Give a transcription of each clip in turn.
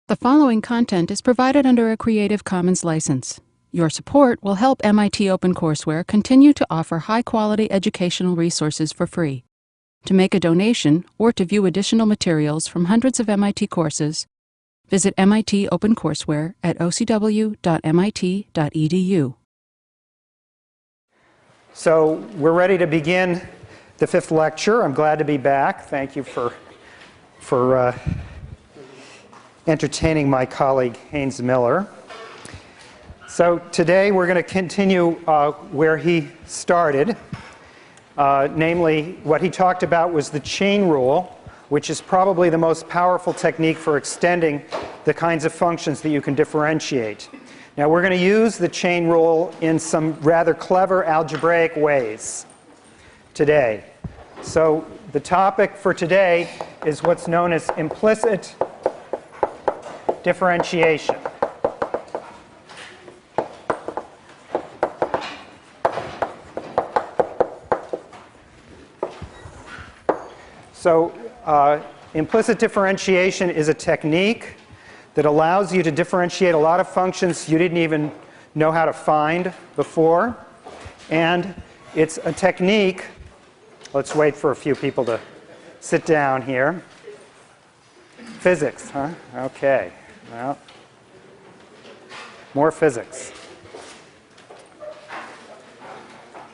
The following content is provided under a Creative Commons license. Your support will help MIT OpenCourseware continue to offer high-quality educational resources for free. To make a donation or to view additional materials from hundreds of MIT courses, visit MIT OpenCourseware at ocw.mit.edu. So we're ready to begin the fifth lecture. I'm glad to be back. Thank you for entertaining my colleague Haynes Miller. So today we're going to continue where he started. Namely, what he talked about was the chain rule, which is probably the most powerful technique for extending the kinds of functions that you can differentiate. Now we're going to use the chain rule in some rather clever algebraic ways today. So the topic for today is what's known as implicit differentiation. So implicit differentiation is a technique that allows you to differentiate a lot of functions you didn't even know how to find before. And it's a technique, let's wait for a few people to sit down here. Physics, huh? Okay. Well, more physics.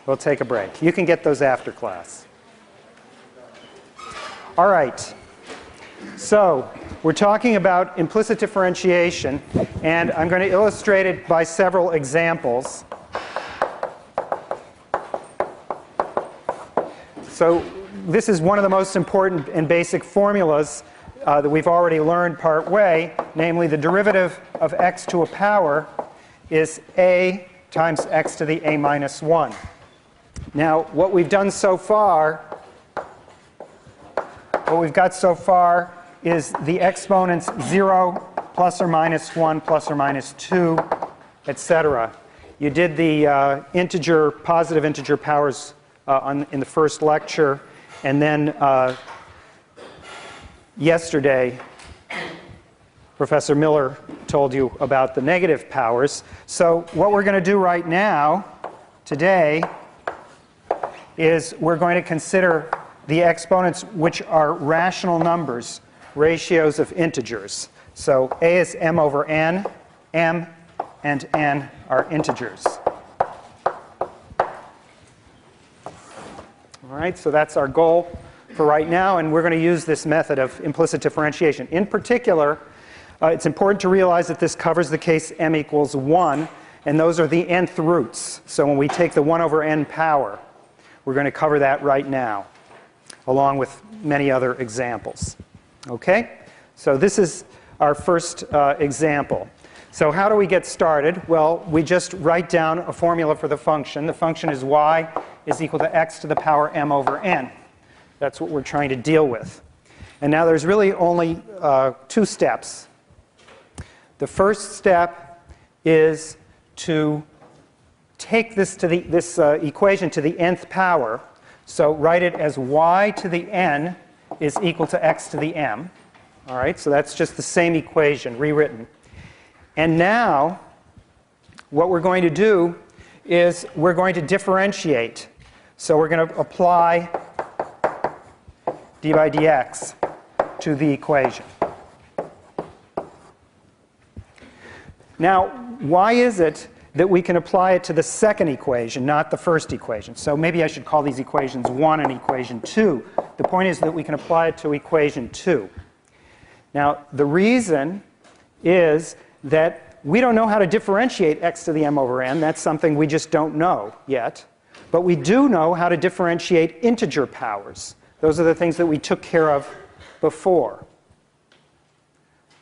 We'll take a break. You can get those after class. All right. So we're talking about implicit differentiation, and I'm going to illustrate it by several examples. So this is one of the most important and basic formulas that we've already learned part way, namely the derivative of x to a power is a times x to the a minus 1. Now what we've done so far, what we've got so far is the exponents 0, plus or minus 1, plus or minus 2, etc. You did the positive integer powers in the first lecture, and then yesterday Professor Miller told you about the negative powers. So what we're going to do right now, today, is we're going to consider the exponents which are rational numbers, ratios of integers. So a is m over n, m and n are integers. All right, so that's our goal for right now, and we're going to use this method of implicit differentiation. In particular, it's important to realize that this covers the case m equals 1, and those are the nth roots. So when we take the 1 over n power, we're going to cover that right now, along with many other examples. Okay? So this is our first example. So how do we get started? Well, we just write down a formula for the function. The function is y is equal to x to the power m over n. That's what we're trying to deal with. And now there's really only two steps. The first step is to take this equation to the nth power. So write it as y to the n is equal to x to the m. All right, so that's just the same equation rewritten. And now what we're going to do is we're going to differentiate. So we're going to apply d by dx to the equation. Now, why is it that we can apply it to the second equation, not the first equation? So maybe I should call these equations 1 and equation 2. The point is that we can apply it to equation 2. Now, the reason is that we don't know how to differentiate x to the m over n. That's something we just don't know yet. But we do know how to differentiate integer powers. Those are the things that we took care of before.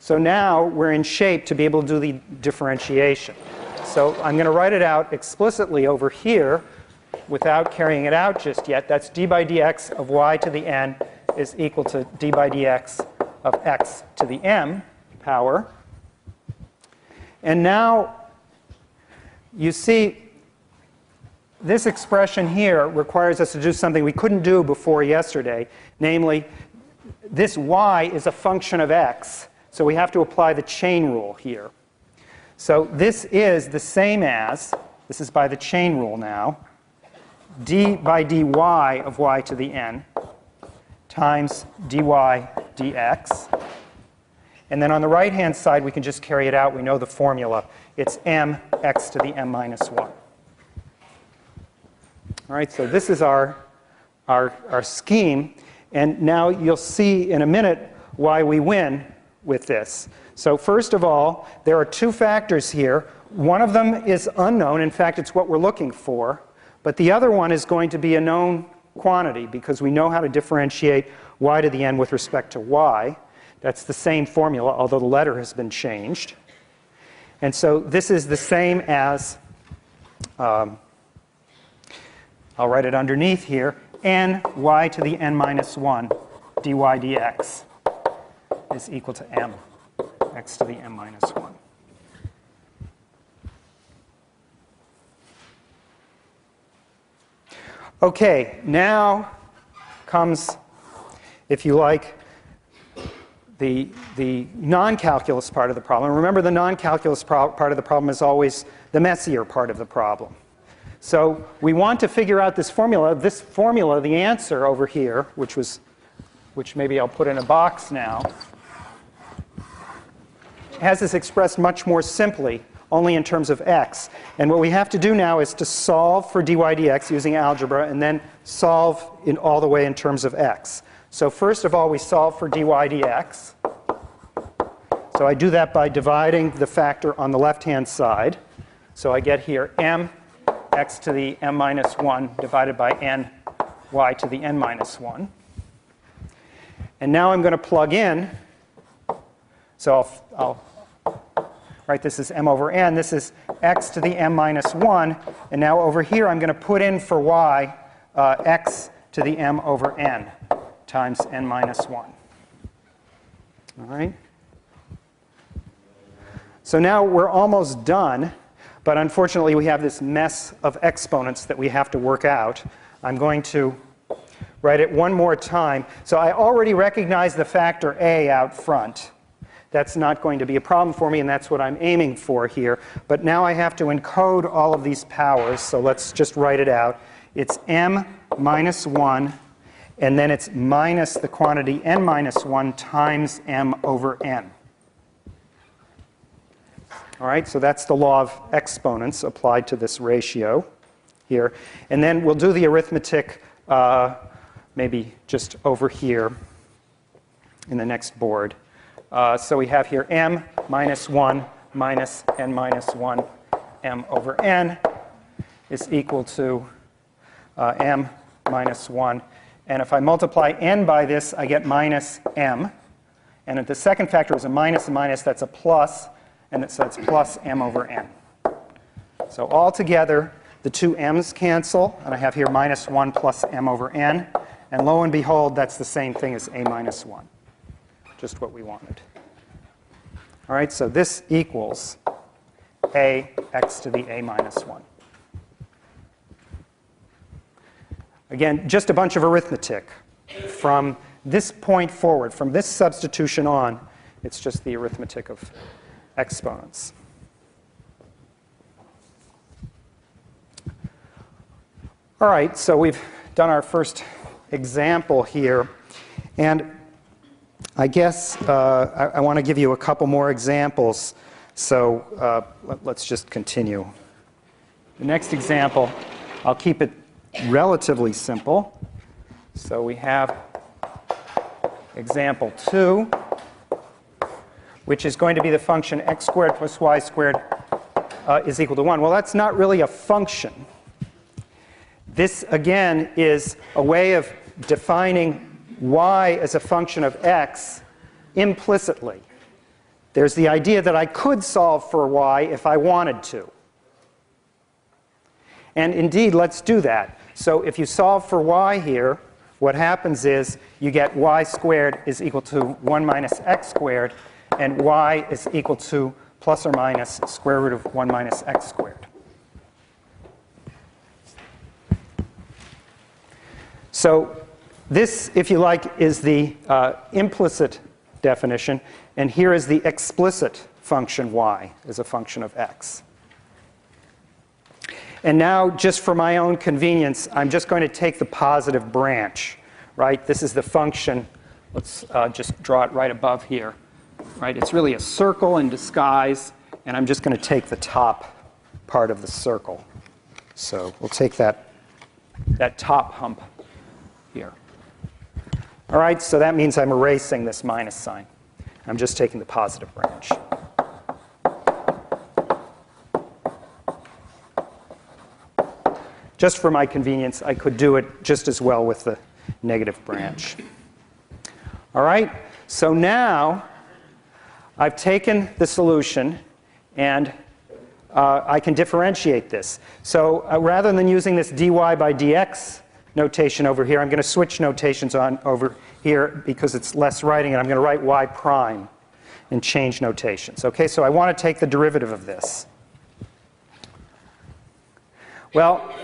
So now we're in shape to be able to do the differentiation. So I'm going to write it out explicitly over here without carrying it out just yet. That's d by dx of y to the n is equal to d by dx of x to the m power. And now you see this expression here requires us to do something we couldn't do before yesterday. Namely, this y is a function of x. So we have to apply the chain rule here. So this is the same as, this is by the chain rule now, d by dy of y to the n times dy dx. And then on the right-hand side, we can just carry it out. We know the formula. It's mx to the m minus 1. All right, so this is our scheme. And now you'll see in a minute why we win with this. So first of all, there are two factors here. One of them is unknown. In fact, it's what we're looking for. But the other one is going to be a known quantity because we know how to differentiate y to the n with respect to y. That's the same formula, although the letter has been changed. And so this is the same as, I'll write it underneath here, n y to the n minus 1 dy dx is equal to m x to the m minus 1. Okay, now comes, if you like, the non-calculus part of the problem. Remember, the non-calculus part of the problem is always the messier part of the problem. So we want to figure out this formula. This formula, the answer over here, which maybe I'll put in a box now, has this expressed much more simply, only in terms of x. And what we have to do now is to solve for dy dx using algebra and then solve in all the way in terms of x. So first of all, we solve for dy dx. So I do that by dividing the factor on the left-hand side. So I get here m x to the m minus 1 divided by n y to the n minus 1. And now I'm going to plug in. So I'll write this as m over n. This is x to the m minus 1. And now over here, I'm going to put in for y x to the m over n times n minus 1. All right? So now we're almost done. But unfortunately, we have this mess of exponents that we have to work out. I'm going to write it one more time. So I already recognize the factor a out front. That's not going to be a problem for me, and that's what I'm aiming for here. But now I have to encode all of these powers. So let's just write it out. It's m minus 1, and then it's minus the quantity n minus 1 times m over n. All right, so that's the law of exponents applied to this ratio here. And then we'll do the arithmetic maybe just over here in the next board. So we have here m minus 1 minus n minus 1 m over n is equal to m minus 1. And if I multiply n by this, I get minus m. And if the second factor is a minus, that's a plus. And so it's plus m over n. So altogether, the two m's cancel. And I have here minus 1 plus m over n. And lo and behold, that's the same thing as a minus 1. Just what we wanted. All right, so this equals a x to the a minus 1. Again, just a bunch of arithmetic. From this point forward, from this substitution on, it's just the arithmetic of exponents. All right, so we've done our first example here. And I guess I want to give you a couple more examples. So let's just continue. The next example, I'll keep it relatively simple. So we have example 2, which is going to be the function x squared plus y squared is equal to 1. Well, that's not really a function. This, again, is a way of defining y as a function of x implicitly. There's the idea that I could solve for y if I wanted to. And indeed, let's do that. So if you solve for y here, what happens is you get y squared is equal to 1 minus x squared, and y is equal to plus or minus square root of 1 minus x squared. So this, if you like, is the implicit definition. And here is the explicit function y as a function of x. And now, just for my own convenience, I'm just going to take the positive branch, right? This is the function. Let's just draw it right above here, right? It's really a circle in disguise, and I'm just going to take the top part of the circle. So we'll take that top hump here. All right, so that means I'm erasing this minus sign. I'm just taking the positive branch. Just for my convenience, I could do it just as well with the negative branch. All right, so now I've taken the solution and I can differentiate this. So rather than using this dy by dx notation over here, I'm going to switch notations on over here because it's less writing, and I'm going to write y prime and change notations. Okay, so I want to take the derivative of this. Well,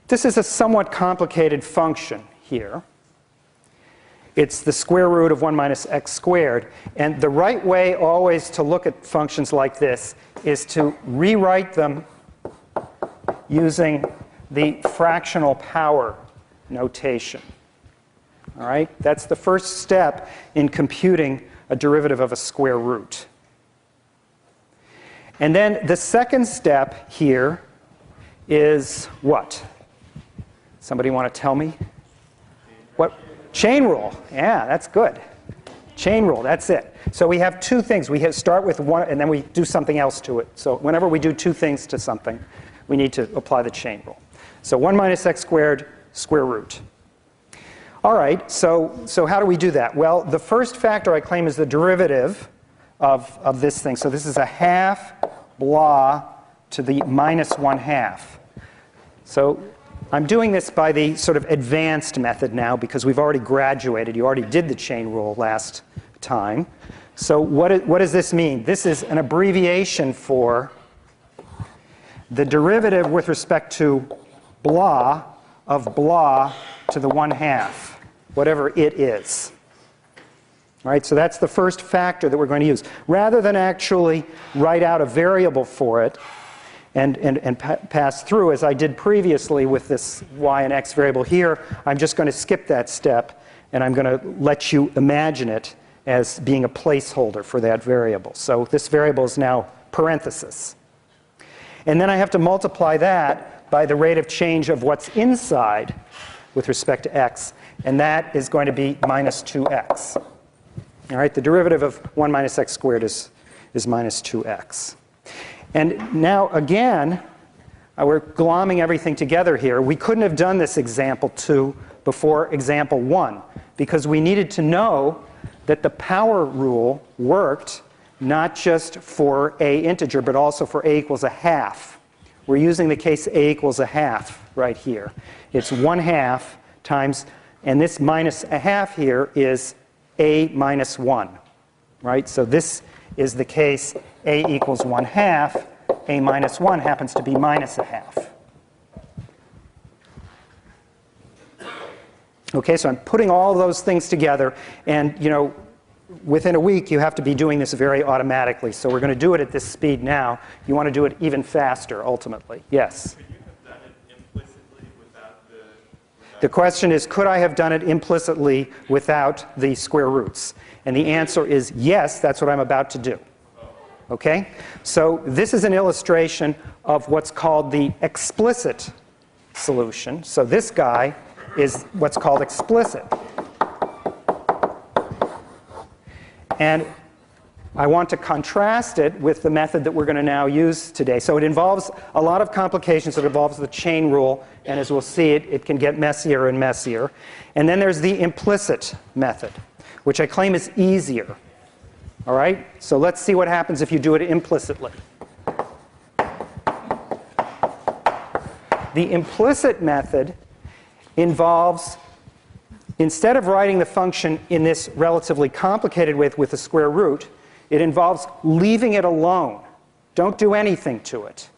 this is a somewhat complicated function here. It's the square root of 1 minus x squared. And the right way always to look at functions like this is to rewrite them using the fractional power notation. All right? That's the first step in computing a derivative of a square root. And then the second step here is what? Somebody want to tell me? What? Chain rule. Yeah, that's good. Chain rule, that's it. So we have two things. We start with one, and then we do something else to it. So whenever we do two things to something, we need to apply the chain rule. So 1 minus x squared, square root. All right, so how do we do that? Well, the first factor I claim is the derivative of this thing. So this is a half blah to the minus 1/2. So I'm doing this by the sort of advanced method now because we've already graduated. You already did the chain rule last time. So what does this mean? This is an abbreviation for the derivative with respect to blah of blah to the 1/2, whatever it is. All right, so that's the first factor that we're going to use. Rather than actually write out a variable for it, and pass through, as I did previously with this y and x variable here, I'm just going to skip that step, and I'm going to let you imagine it as being a placeholder for that variable. So this variable is now parenthesis. And then I have to multiply that by the rate of change of what's inside with respect to x, and that is going to be minus 2x. All right, the derivative of 1 minus x squared is minus 2x. And now, again, we're glomming everything together here. We couldn't have done this example 2 before example 1 because we needed to know that the power rule worked not just for a integer, but also for a equals 1/2. We're using the case a equals 1/2 right here. It's 1/2 times, and this minus 1/2 here is a minus 1, right? So this is the case a equals 1/2. A minus 1 happens to be minus 1/2. Okay, so I'm putting all those things together, and within a week you have to be doing this very automatically. So we're going to do it at this speed now. You want to do it even faster ultimately. Yes? Could you have done it implicitly without the question is, could I have done it implicitly without the square roots? And the answer is yes, that's what I'm about to do. Okay? So this is an illustration of what's called the explicit solution. So this guy is what's called explicit. And I want to contrast it with the method that we're going to now use today. So it involves a lot of complications. It involves the chain rule, and as we'll see, it can get messier and messier. And then there's the implicit method, which I claim is easier. All right? So let's see what happens if you do it implicitly. The implicit method involves, instead of writing the function in this relatively complicated way with the square root, it involves leaving it alone. Don't do anything to it.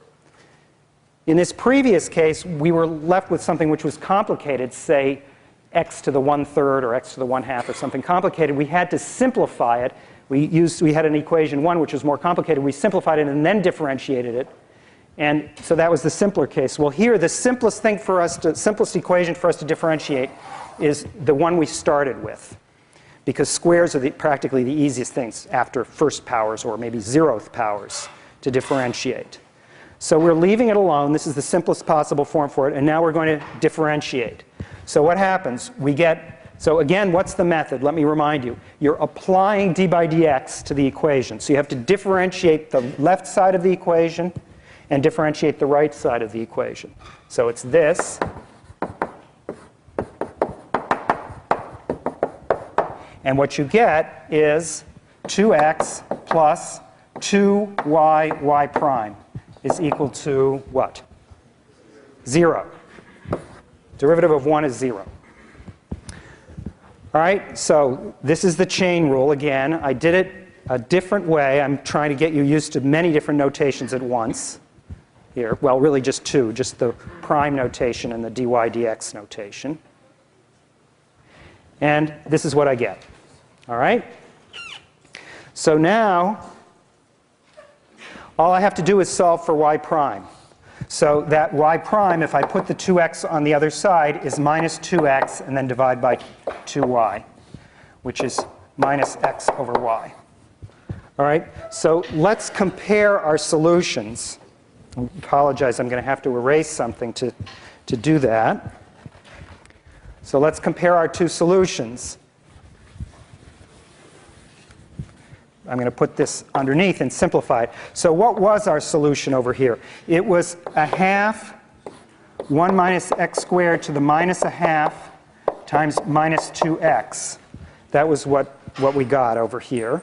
In this previous case, we were left with something which was complicated, say x to the 1/3 or x to the 1/2 or something complicated, we had to simplify it. We had an equation 1 which was more complicated. We simplified it and then differentiated it. And so that was the simpler case. Well, here the simplest equation for us to differentiate is the one we started with, because squares are practically the easiest things after first powers or maybe 0th powers to differentiate. So we're leaving it alone. This is the simplest possible form for it. And now we're going to differentiate. So what happens? So again, what's the method? Let me remind you. You're applying d by dx to the equation. So you have to differentiate the left side of the equation and differentiate the right side of the equation. So it's this. And what you get is 2x plus 2y prime is equal to what? 0. Derivative of 1 is 0. All right, so this is the chain rule again. I did it a different way. I'm trying to get you used to many different notations at once here. Well, really just two, just the prime notation and the dy dx notation. And this is what I get. All right? So now, all I have to do is solve for y prime. So that y prime, if I put the 2x on the other side, is minus 2x and then divide by 2y, which is minus x over y. All right? So let's compare our solutions. I apologize, I'm going to have to erase something to do that. So let's compare our two solutions. I'm going to put this underneath and simplify it. So what was our solution over here? It was a half 1 minus x squared to the minus a half times minus 2x. That was what we got over here.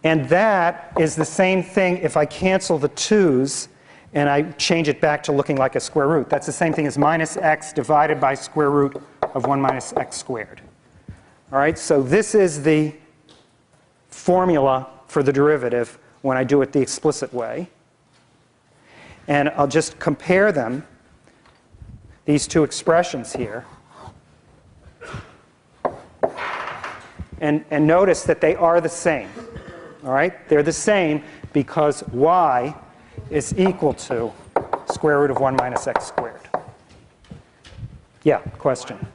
And that is the same thing if I cancel the 2's and I change it back to looking like a square root. That's the same thing as minus x divided by square root of 1 minus x squared. All right, so this is the formula for the derivative when I do it the explicit way. And I'll just compare them, these two expressions here. And notice that they are the same. All right, they're the same because y is equal to square root of 1 minus x squared. Yeah, question.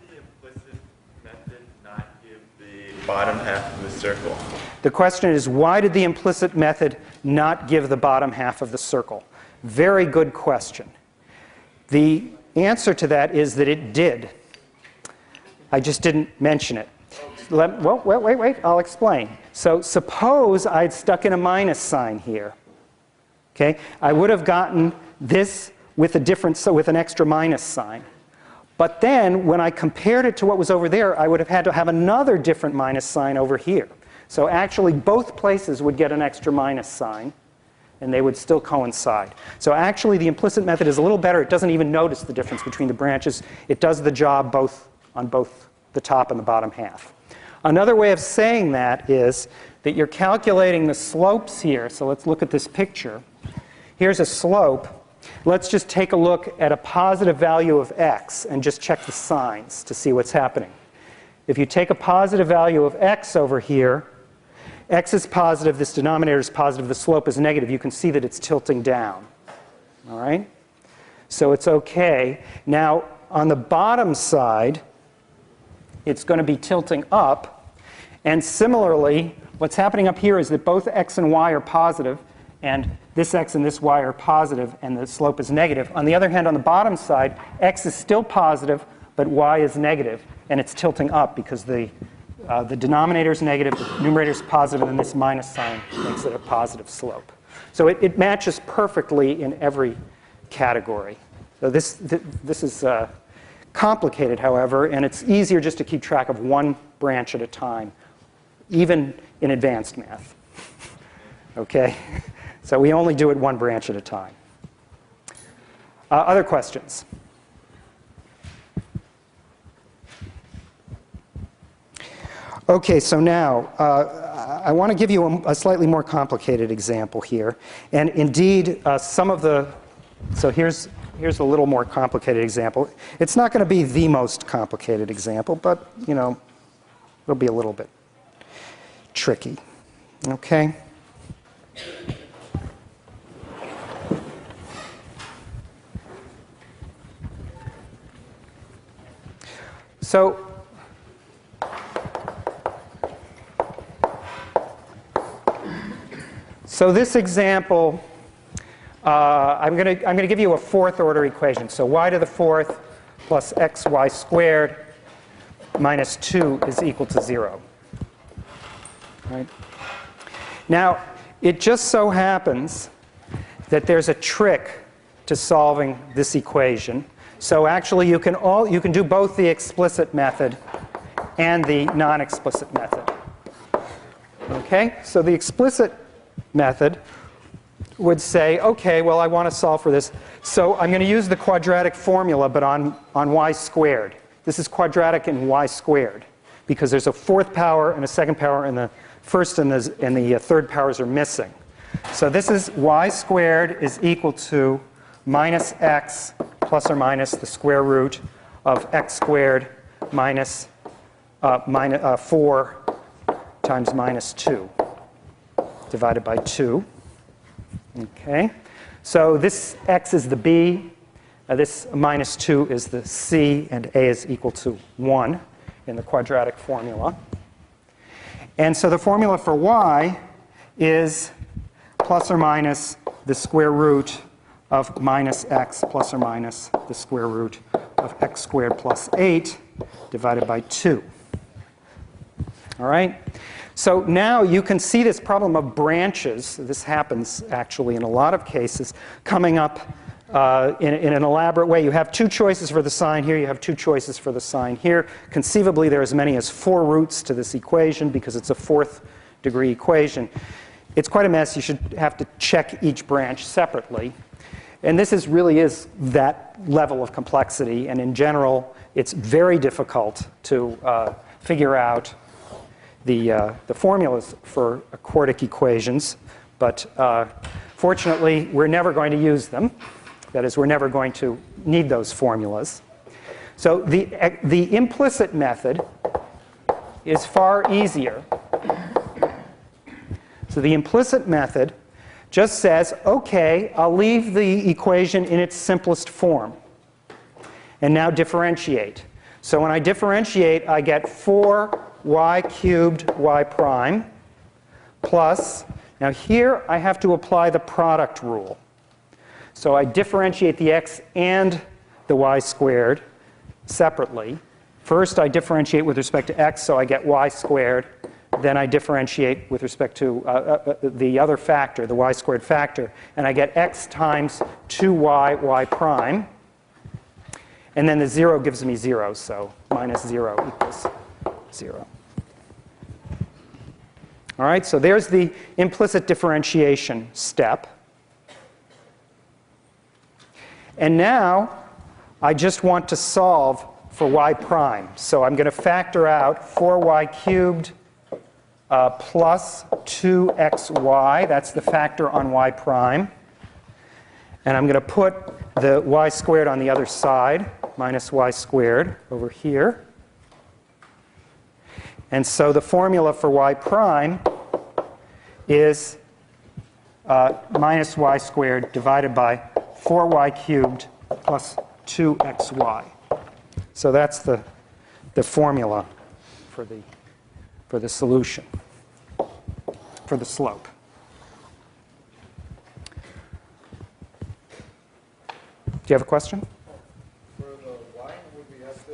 Bottom half of the circle. The question is, why did the implicit method not give the bottom half of the circle? Very good question. The answer to that is that it did. I just didn't mention it. Well, wait, I'll explain. So suppose I'd stuck in a minus sign here. Okay? I would have gotten this with an extra minus sign. But then, when I compared it to what was over there, I would have had to have another different minus sign over here. So actually, both places would get an extra minus sign, and they would still coincide. So actually, the implicit method is a little better. It doesn't even notice the difference between the branches. It does the job on both the top and the bottom half. Another way of saying that is that you're calculating the slopes here. So let's look at this picture. Here's a slope. Let's just take a look at a positive value of x and just check the signs to see what's happening. If you take a positive value of x over here, x is positive, this denominator is positive, the slope is negative. You can see that it's tilting down. All right? So it's okay. Now, on the bottom side, it's going to be tilting up. And similarly, what's happening up here is that both x and y are positive, and this x and this y are positive, and the slope is negative. On the other hand, on the bottom side, x is still positive, but y is negative, and it's tilting up because the denominator is negative, the numerator is positive, and then this minus sign makes it a positive slope. So it matches perfectly in every category. So this is complicated, however, and it's easier just to keep track of one branch at a time, even in advanced math. Okay? So we only do it one branch at a time. Other questions? Okay, so now I want to give you a slightly more complicated example here. And indeed, so here's here's a little more complicated example. It's not going to be the most complicated example, but, you know, it'll be a little bit tricky. Okay? So this example, I'm going to give you a fourth order equation. So y to the fourth plus xy squared minus 2 is equal to 0. Right? Now, it just so happens that there's a trick to solving this equation. So actually, you can do both the explicit method and the non-explicit method. Okay? So the explicit method would say, okay, well, I want to solve for this. So I'm going to use the quadratic formula, but on y squared. This is quadratic in y squared, because there's a fourth power and a second power, and the first and the third powers are missing. So this is y squared is equal to minus x plus or minus the square root of x squared minus 4 times minus 2 divided by 2. Okay, so this x is the b, this minus 2 is the c, and a is equal to 1 in the quadratic formula. And so the formula for y is plus or minus the square root of minus x plus or minus the square root of x squared plus 8 divided by 2. All right? So now you can see this problem of branches. This happens actually in a lot of cases, coming up in an elaborate way. You have two choices for the sign here. You have two choices for the sign here. Conceivably, there are as many as 4 roots to this equation because it's a fourth degree equation. It's quite a mess. You should have to check each branch separately. And this really is that level of complexity. And in general, it's very difficult to figure out the formulas for quartic equations. But fortunately, we're never going to use them. That is, we're never going to need those formulas. So the implicit method is far easier. So the implicit method just says, OK, I'll leave the equation in its simplest form and now differentiate. So when I differentiate, I get 4y cubed y prime plus, now here I have to apply the product rule. So I differentiate the x and the y squared separately. First, I differentiate with respect to x, so I get y squared. Then I differentiate with respect to the other factor, the y squared factor, and I get x times 2y y prime. And then the 0 gives me 0, so minus 0 equals 0. All right, so there's the implicit differentiation step. And now I just want to solve for y prime. So I'm going to factor out 4y cubed plus 2xy. That's the factor on y prime. And I'm going to put the y squared on the other side, minus y squared over here. And so the formula for y prime is minus y squared divided by 4y cubed plus 2xy. So that's the formula for the solution, for the slope. Do you have a question? For the y, would we have to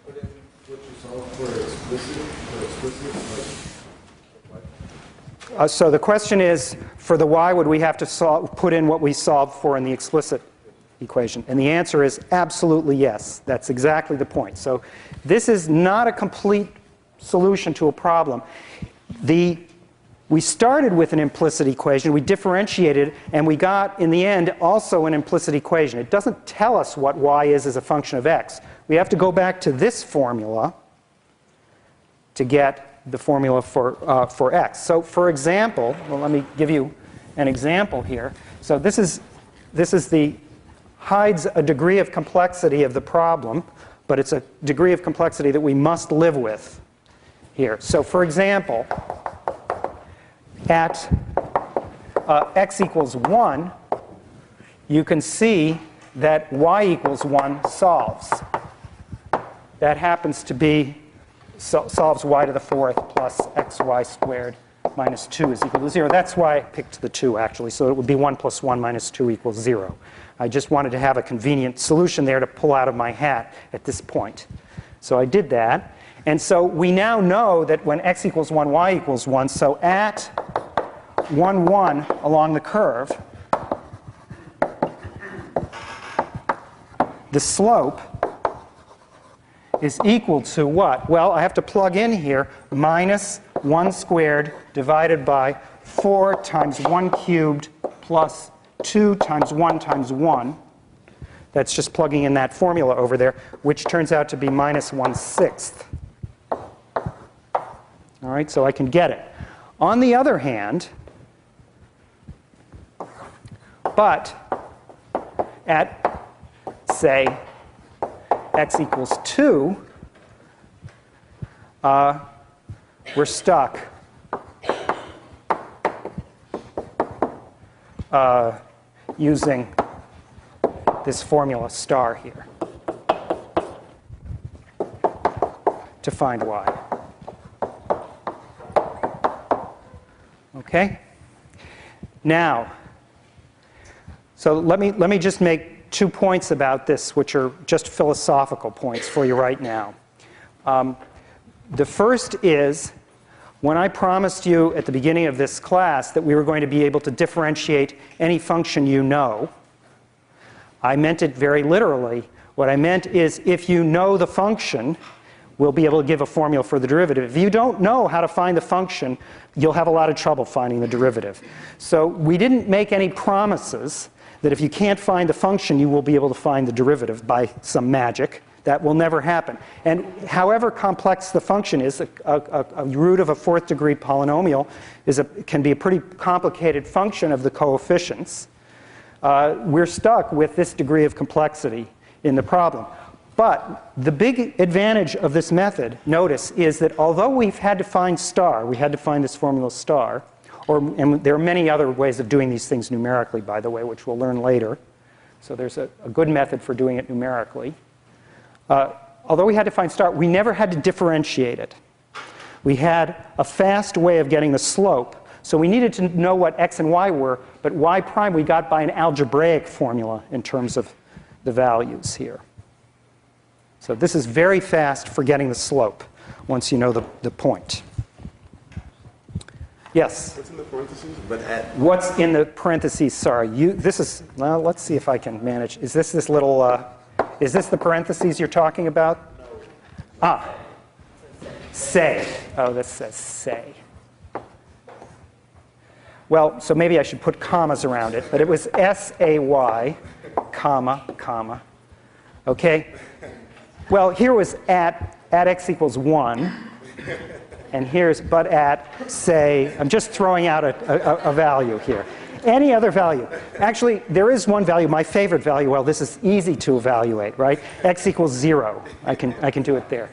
put in what you solved for explicit? So the question is, for the y, would we have to put in what we solved for in the explicit equation? And the answer is absolutely yes. That's exactly the point. So this is not a complete solution to a problem. We started with an implicit equation, we differentiated, and we got, in the end, also an implicit equation. It doesn't tell us what y is as a function of x. We have to go back to this formula to get the formula for x. So for example, well, let me give you an example here. So this is the hides a degree of complexity of the problem, but it's a degree of complexity that we must live with here. So for example, at x equals 1, you can see that y equals 1 solves. That happens to be, solves y to the 4th plus xy squared minus 2 is equal to 0. That's why I picked the 2, actually. So it would be 1 plus 1 minus 2 equals 0. I just wanted to have a convenient solution there to pull out of my hat at this point. So I did that. And so we now know that when x equals 1, y equals 1, so at 1, 1 along the curve, the slope is equal to what? Well, I have to plug in here minus 1 squared divided by 4 times 1 cubed plus 2 times 1 times 1. That's just plugging in that formula over there, which turns out to be minus 1/6. All right, so I can get it. On the other hand, but at, say, x equals 2, we're stuck using this formula star here to find y. Okay? Now, so let me just make 2 points about this, which are just philosophical points for you right now. The first is, when I promised you at the beginning of this class that we were going to be able to differentiate any function you know, I meant it very literally. What I meant is, if you know the function, we'll be able to give a formula for the derivative. If you don't know how to find the function, you'll have a lot of trouble finding the derivative. So we didn't make any promises that if you can't find the function, you will be able to find the derivative by some magic. That will never happen. And however complex the function is, a root of a 4th degree polynomial can be a pretty complicated function of the coefficients. We're stuck with this degree of complexity in the problem. But the big advantage of this method, notice, is that although we've had to find star, we had to find this formula star, and there are many other ways of doing these things numerically, by the way, which we'll learn later. So there's a good method for doing it numerically. Although we had to find star, we never had to differentiate it. We had a fast way of getting the slope. So we needed to know what x and y were, but y prime we got by an algebraic formula in terms of the values here. So this is very fast for getting the slope once you know the point. Yes? What's in the parentheses? But at What's in the parentheses? Sorry. This is, well, let's see if I can manage. Is this little, is this the parentheses you're talking about? Ah. Say. Oh, this says say. Well, so maybe I should put commas around it, but it was S-A-Y, comma, comma. Okay? Well, here was at x equals 1, and here's but at, say, I'm just throwing out a value here. Any other value. Actually, there is one value, my favorite value. Well, this is easy to evaluate, right? X equals 0. I can do it there.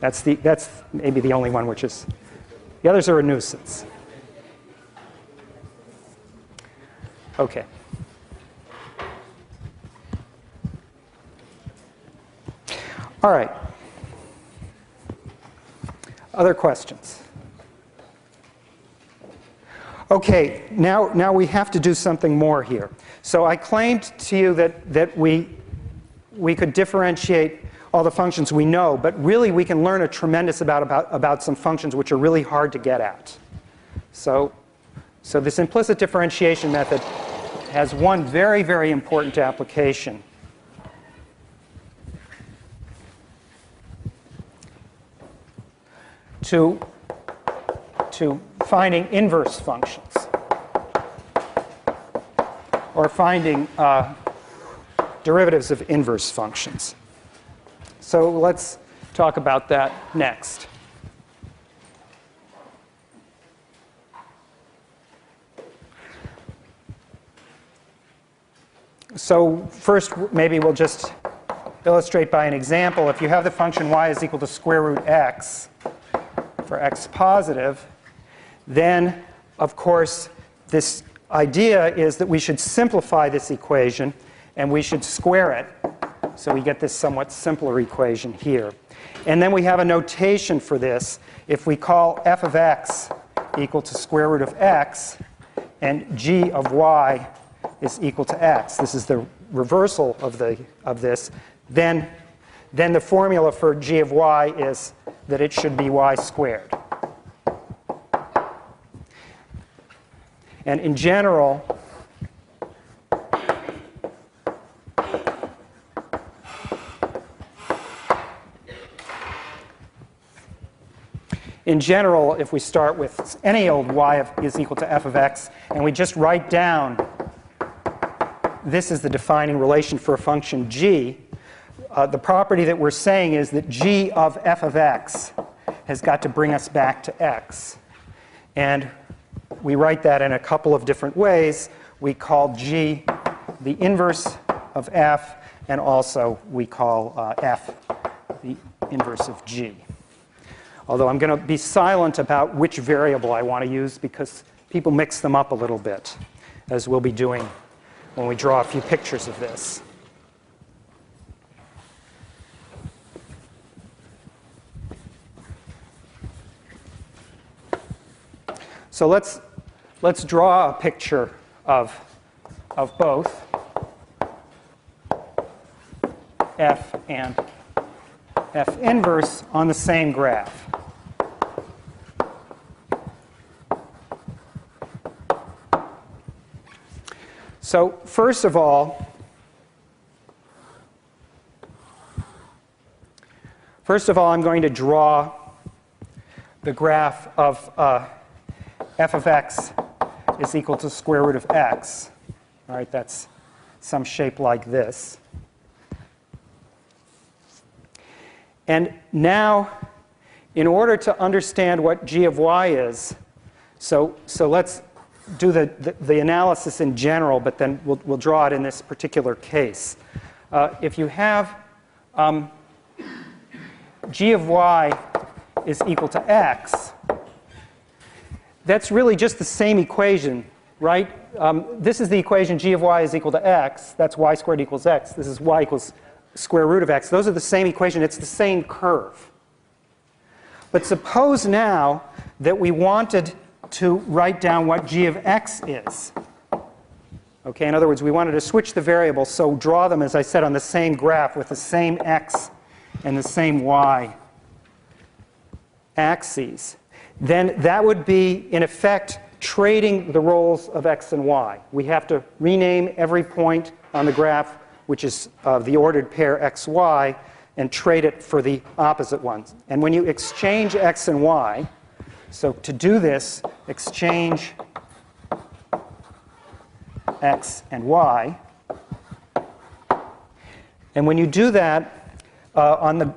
That's maybe the only one which is, the others are a nuisance. Okay. All right. Other questions? Okay, now we have to do something more here. So I claimed to you that we could differentiate all the functions we know, but really we can learn a tremendous about some functions which are really hard to get at. So this implicit differentiation method has one very, very important application. To finding inverse functions, or finding derivatives of inverse functions. So let's talk about that next. So first, maybe we'll just illustrate by an example. If you have the function y is equal to square root x for x positive, then, of course, this idea is that we should simplify this equation and we should square it. So we get this somewhat simpler equation here. And then we have a notation for this. If we call f of x equal to square root of x and g of y is equal to x, this is the reversal of this, then the formula for g of y is that it should be y squared. And in general, if we start with any old y is equal to f of x, and we just write down this is the defining relation for a function g, the property that we're saying is that g of f of x has got to bring us back to x. And we write that in a couple of different ways. We call g the inverse of f, and also we call f the inverse of g. Although I'm going to be silent about which variable I want to use because people mix them up a little bit, as we'll be doing when we draw a few pictures of this. So let's draw a picture of both f and f inverse on the same graph. So first of all, I'm going to draw the graph of f of x is equal to square root of x. All right, that's some shape like this. And now, in order to understand what g of y is, so let's do the analysis in general, but then we'll draw it in this particular case. If you have g of y is equal to x, that's really just the same equation, right? This is the equation g of y is equal to x. That's y squared equals x. This is y equals square root of x. Those are the same equation. It's the same curve. But suppose now that we wanted to write down what g of x is. Okay, in other words, we wanted to switch the variables, so draw them, as I said, on the same graph with the same x and the same y axes. Then that would be, in effect, trading the roles of x and y. We have to rename every point on the graph, which is the ordered pair x, y, and trade it for the opposite ones. And when you exchange x and y, so to do this, exchange x and y. And when you do that,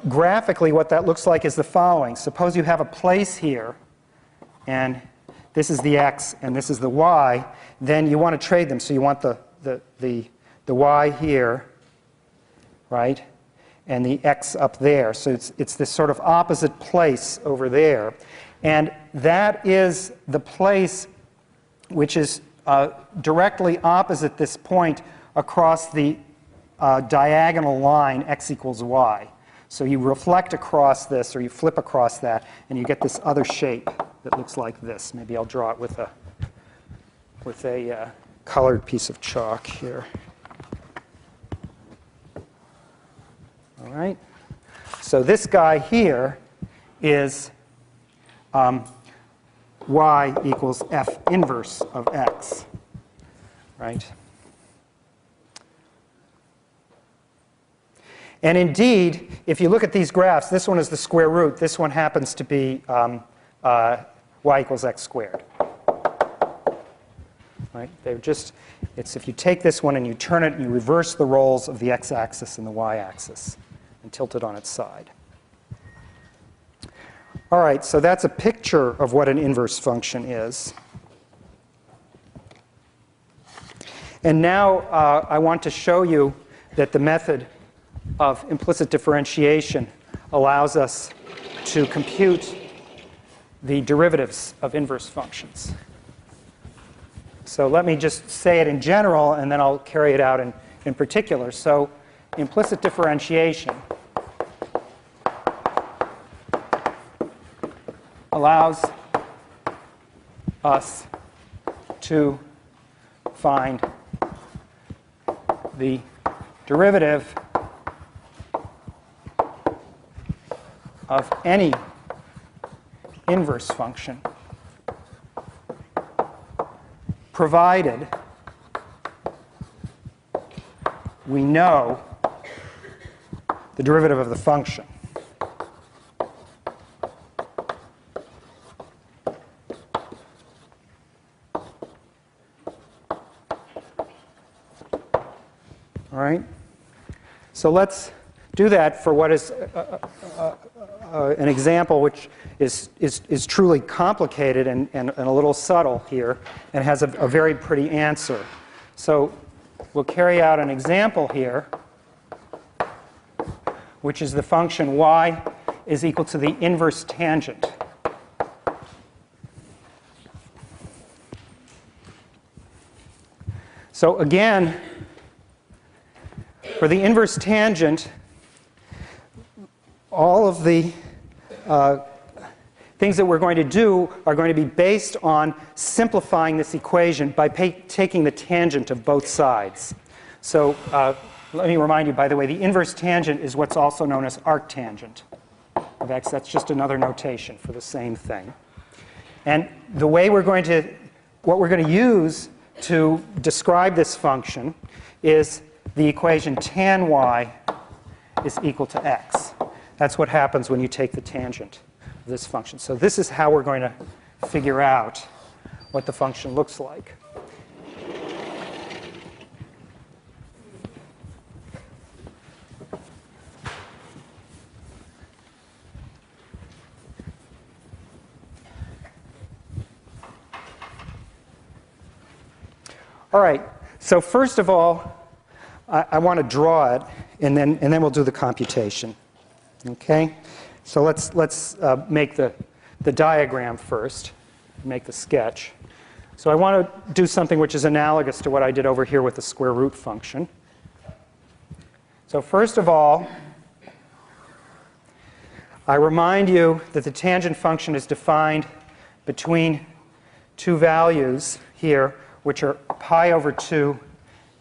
graphically, what that looks like is the following. Suppose you have a place here, and this is the x and this is the y. Then you want to trade them. So you want the y here, right, and the x up there. So it's this sort of opposite place over there. And that is the place which is directly opposite this point across the diagonal line x equals y. So you reflect across this, or you flip across that, and you get this other shape that looks like this. Maybe I'll draw it with a colored piece of chalk here. All right. So this guy here is y equals f inverse of x, right? And indeed, if you look at these graphs, this one is the square root. This one happens to be y equals x squared. Right? They're just, it's if you take this one and you turn it and you reverse the roles of the x-axis and the y-axis and tilt it on its side. All right, so that's a picture of what an inverse function is. And now I want to show you that the method of implicit differentiation allows us to compute the derivatives of inverse functions. So let me just say it in general, and then I'll carry it out in particular. So implicit differentiation allows us to find the derivative of any inverse function provided we know the derivative of the function. All right? So let's do that for what is an example which is truly complicated and a little subtle here and has a very pretty answer. So we'll carry out an example here, which is the function y is equal to the inverse tangent. So again, for the inverse tangent, all of the things that we're going to do are going to be based on simplifying this equation by taking the tangent of both sides. So let me remind you, by the way, the inverse tangent is what's also known as arctangent of x. That's just another notation for the same thing. And the way what we're going to use to describe this function is the equation tan y is equal to x. That's what happens when you take the tangent of this function. So this is how we're going to figure out what the function looks like. All right. So first of all, I want to draw it, and then we'll do the computation. Okay? So let's make the diagram first, make the sketch. So I want to do something which is analogous to what I did over here with the square root function. So first of all, I remind you that the tangent function is defined between two values here, which are pi over 2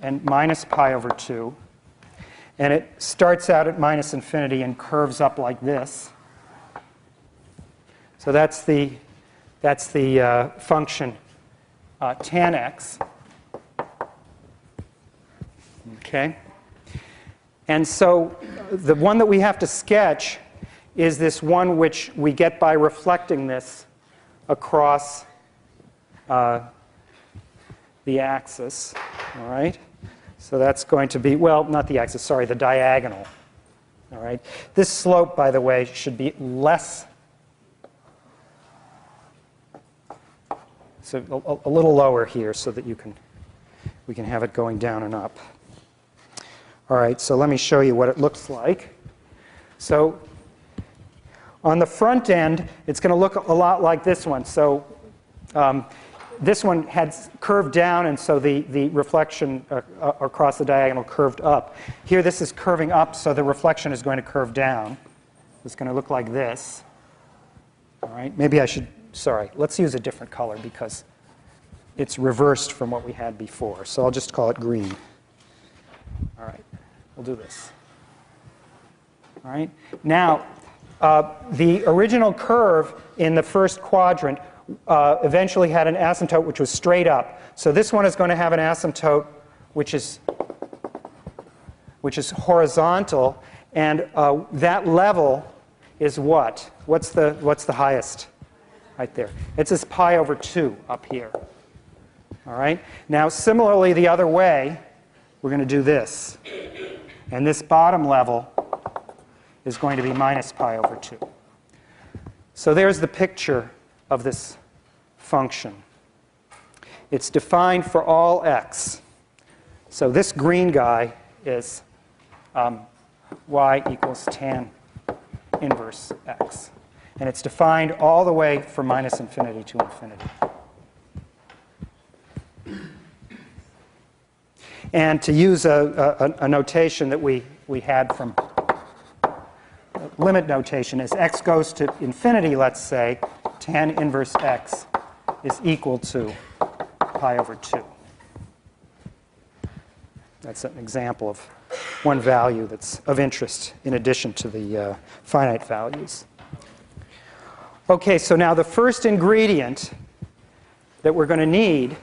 and minus pi over 2. And it starts out at minus infinity and curves up like this. So that's the function tan x. Okay? And so the one that we have to sketch is this one which we get by reflecting this across the axis. All right? So that's going to be, well, not the axis, sorry, the diagonal. All right? This slope, by the way, should be less, so a little lower here so that we can have it going down and up. All right, so let me show you what it looks like. So on the front end, it's going to look a lot like this one. So this one had curved down, and so the reflection across the diagonal curved up. Here, this is curving up, so the reflection is going to curve down. It's going to look like this. All right, maybe I should, sorry, let's use a different color because it's reversed from what we had before. So I'll just call it green. All right, we'll do this. All right, now the original curve in the first quadrant eventually had an asymptote which was straight up. So this one is going to have an asymptote which is horizontal, and that level is what? What's the highest? Right there. It's this pi over 2 up here. All right? Now similarly the other way, we're going to do this. And this bottom level is going to be minus pi over 2. So there's the picture of this function. It's defined for all x So this green guy is y equals tan inverse x. And it's defined all the way from minus infinity to infinity. And to use a notation that we had from limit notation, as x goes to infinity, let's say, tan inverse x is equal to pi over 2. That's an example of one value that's of interest in addition to the finite values. Okay, so now the first ingredient that we're going to need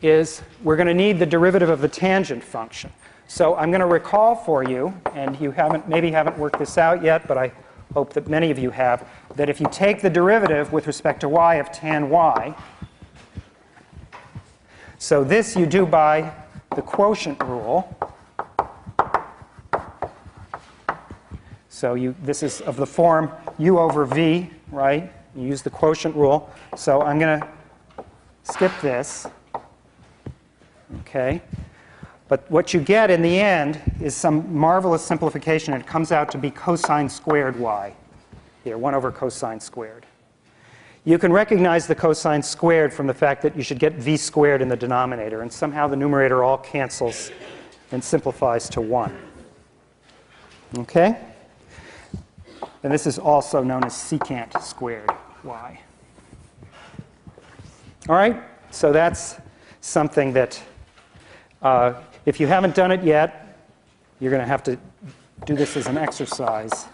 is we're going to need the derivative of the tangent function. So I'm going to recall for you, and you maybe haven't worked this out yet, but I hope that many of you have, that if you take the derivative with respect to y of tan y, so this you do by the quotient rule. So this is of the form u over v, right? You use the quotient rule. So I'm going to skip this. Okay? But what you get in the end is some marvelous simplification. It comes out to be cosine squared y. Here, 1 over cosine squared. You can recognize the cosine squared from the fact that you should get v squared in the denominator. And somehow the numerator all cancels and simplifies to 1. Okay? And this is also known as secant squared y. All right? So that's something that, if you haven't done it yet, you're going to have to do this as an exercise.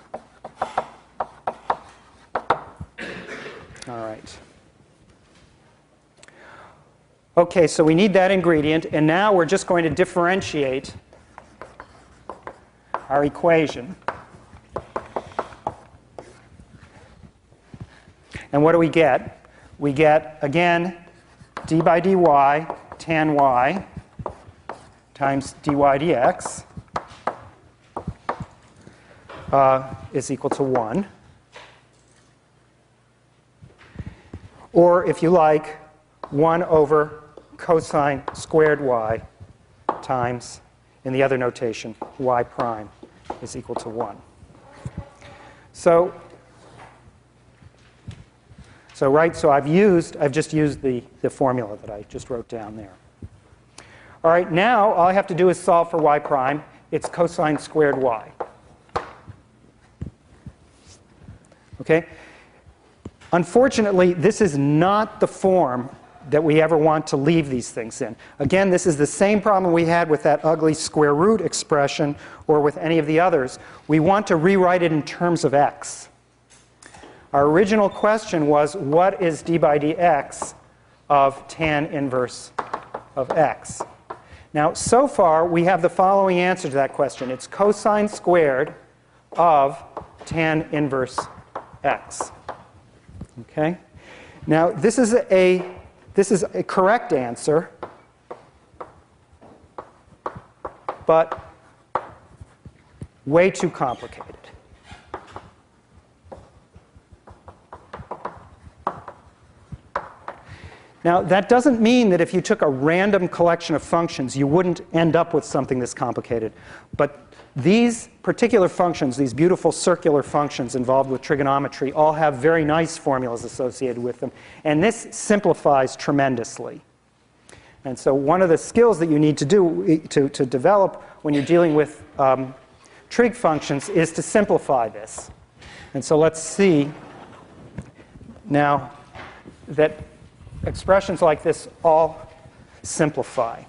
All right. Okay, so we need that ingredient, and now we're just going to differentiate our equation. And what do we get? We get, again, d by dy tan y times dy dx is equal to 1. Or, if you like, 1 over cosine squared y times, in the other notation, y prime is equal to 1. So I've just used the formula that I just wrote down there. All right, now all I have to do is solve for y prime. It's cosine squared y. Okay? Unfortunately, this is not the form that we ever want to leave these things in. Again, this is the same problem we had with that ugly square root expression or with any of the others. We want to rewrite it in terms of x. Our original question was, what is d by dx of tan inverse of x? Now, so far, we have the following answer to that question. It's cosine squared of tan inverse x. Okay? Now, this is a correct answer, but way too complicated. Now, that doesn't mean that if you took a random collection of functions, you wouldn't end up with something this complicated. But these particular functions, these beautiful circular functions involved with trigonometry, all have very nice formulas associated with them. And this simplifies tremendously. And so one of the skills that you need to do to develop when you're dealing with trig functions is to simplify this. And so let's see now that expressions like this all simplify.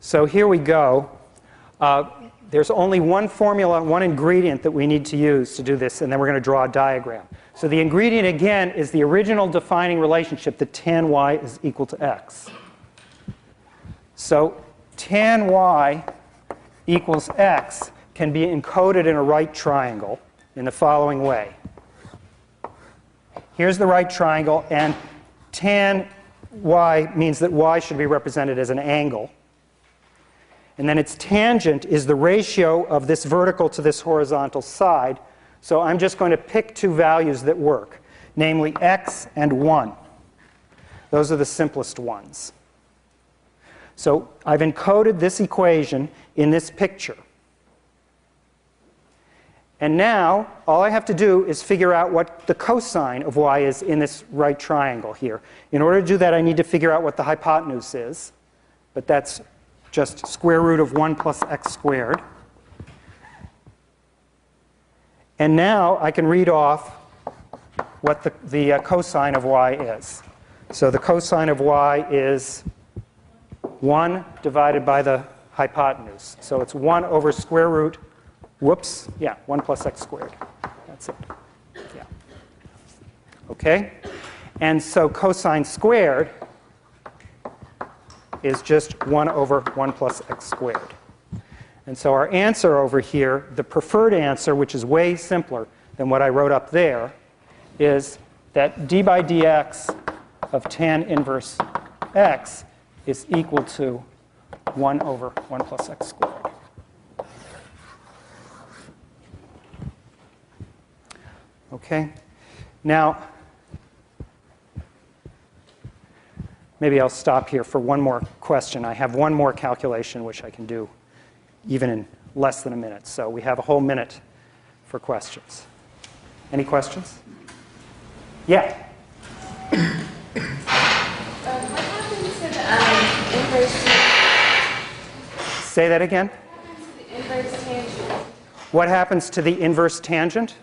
So here we go. There's only one formula, one ingredient that we need to use to do this, and then we're going to draw a diagram. So the ingredient, again, is the original defining relationship that tan y is equal to x. So tan y equals x can be encoded in a right triangle in the following way. Here's the right triangle, and tan y means that y should be represented as an angle. And then its tangent is the ratio of this vertical to this horizontal side. So I'm just going to pick two values that work, namely x and 1. Those are the simplest ones. So I've encoded this equation in this picture. And now, all I have to do is figure out what the cosine of y is in this right triangle here. In order to do that, I need to figure out what the hypotenuse is. But that's just square root of 1 plus x squared. And now I can read off what the cosine of y is. So the cosine of y is 1 divided by the hypotenuse. So it's 1 over square root, 1 plus x squared. That's it. Yeah. Okay? And so cosine squared is just 1 over 1 plus x squared. And so our answer over here, the preferred answer, which is way simpler than what I wrote up there, is that d by dx of tan inverse x is equal to 1 over 1 plus x squared. Okay? Now, maybe I'll stop here for one more question. I have one more calculation which I can do even in less than a minute. So we have a whole minute for questions. Any questions? Yeah? What happens to the inverse tangent? Say that again? What happens to the inverse tangent?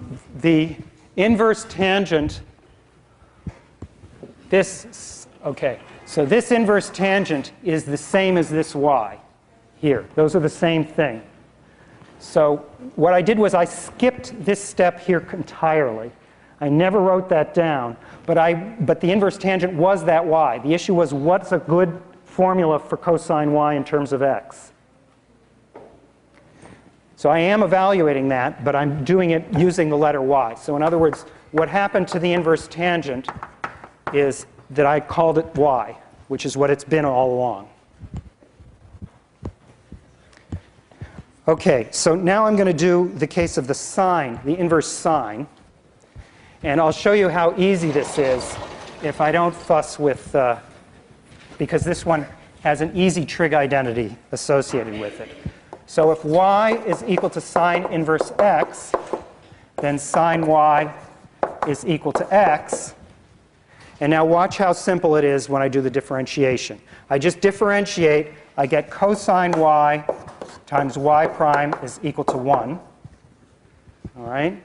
What happens to the inverse tangent? Okay, so this inverse tangent is the same as this y here. Those are the same thing. So what I did was I skipped this step here entirely. I never wrote that down, but the inverse tangent was that y. The issue was, what's a good formula for cosine y in terms of x? So I am evaluating that, but I'm doing it using the letter y. So in other words, what happened to the inverse tangent is that I called it y, which is what it's been all along. Okay, so now I'm going to do the case of the sine, the inverse sine. And I'll show you how easy this is if I don't fuss with, because this one has an easy trig identity associated with it. So if y is equal to sine inverse x, then sine y is equal to x. And now watch how simple it is when I do the differentiation. I just differentiate. I get cosine y times y prime is equal to 1. All right?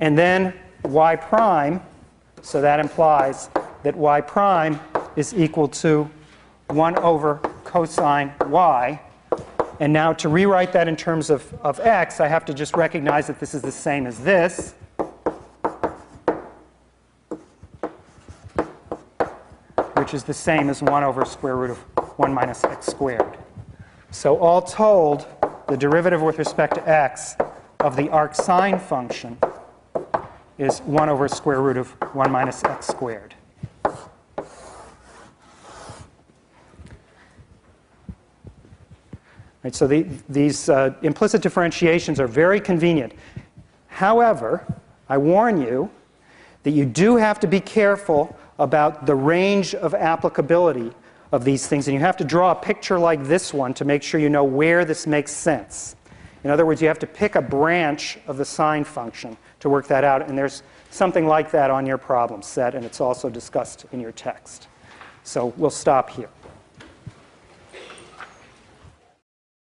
And then y prime, so that implies that y prime is equal to 1 over cosine y. And now to rewrite that in terms of x, I have to just recognize that this is the same as this. Which is the same as 1 over square root of 1 minus x squared. So all told, the derivative with respect to x of the arcsine function is 1 over square root of 1 minus x squared. Right, so these implicit differentiations are very convenient. However, I warn you that you do have to be careful about the range of applicability of these things. And you have to draw a picture like this one to make sure you know where this makes sense. In other words, you have to pick a branch of the sine function to work that out. And there's something like that on your problem set, and it's also discussed in your text. So we'll stop here.